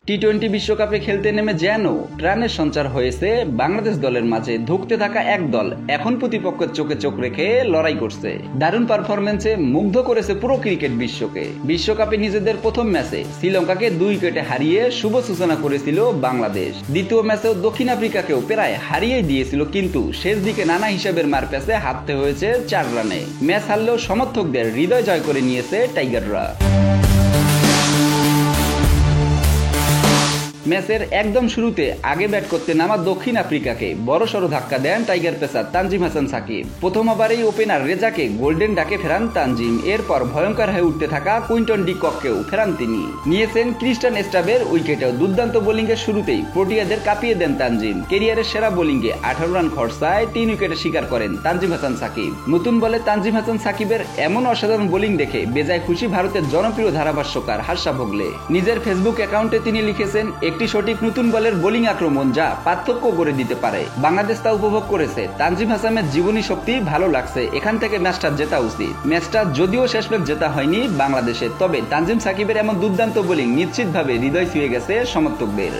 টি-20 বিশ্বকাপে খেলতে নেমে যেন প্রাণের সঞ্চার হয়েছে বাংলাদেশ দলের মাঝে। ধুঁকতে থাকা এক দল এখন প্রতিপক্ষের চোখে চোখ রেখে লড়াই করছে। দারুণ পারফরম্যান্সে মুগ্ধ করেছে পুরো ক্রিকেট বিশ্বকে। বিশ্বকাপে নিজেদের প্রথম ম্যাচে শ্রীলঙ্কাকে 2 উইকেটে হারিয়ে শুভ সূচনা করেছিল বাংলাদেশ। দ্বিতীয় ম্যাচেও দক্ষিণ আফ্রিকাকেও প্রায় হারিয়ে দিয়েছিল, কিন্তু শেষ দিকে নানা হিসাবের মার প্যাচে হারতে হয়েছে 4 রানে। ম্যাচ হারলেও সমর্থকদের হৃদয় জয় করে নিয়েছে টাইগাররা। ম্যাচের একদম শুরুতে আগে ব্যাট করতে নামা দক্ষিণ আফ্রিকাকে বড়সড় ধাক্কা দেন টাইগার পেসার তানজিম হাসান সাকিব। প্রথম ওভারেই ওপেনার রেজাকে গোল্ডেন ডাকে ফেরান তানজিম। এরপর ভয়ঙ্কর হয়ে উঠতে থাকা কুইন্টন ডি কককেও ফেরান তিনি। নিয়েছেন ক্রিস্টান স্টাবের উইকেটেও। দুর্দান্ত বোলিংয়ের শুরুতেই প্রোটিয়াদের কাঁপিয়ে দেন তানজিম। ক্যারিয়ারের সেরা বোলিংয়ে 18 রান খরচায় 3 উইকেটে শিকার করেন তানজিম হাসান সাকিব। নতুন বলে তানজিম হাসান সাকিবের এমন অসাধারণ বোলিং দেখে বেজায় খুশি ভারতের জনপ্রিয় ধারাভাষ্যকার হর্ষা ভোগলে। নিজের ফেসবুক অ্যাকাউন্টে তিনি লিখেছেন, একটি সঠিক নতুন বলের বোলিং আক্রমণ যা পার্থক্য করে দিতে পারে। বাংলাদেশ তা উপভোগ করেছে। তানজিম হাসানের জীবনী শক্তি ভালো লাগছে। এখান থেকে ম্যাচটা জেতা উচিত। ম্যাচটা যদিও শেষ ম্যাচ জেতা হয়নি বাংলাদেশে, তবে তানজিম সাকিবের এমন দুর্দান্ত বোলিং নিশ্চিতভাবে হৃদয় ছুঁয়ে গেছে সমর্থকদের।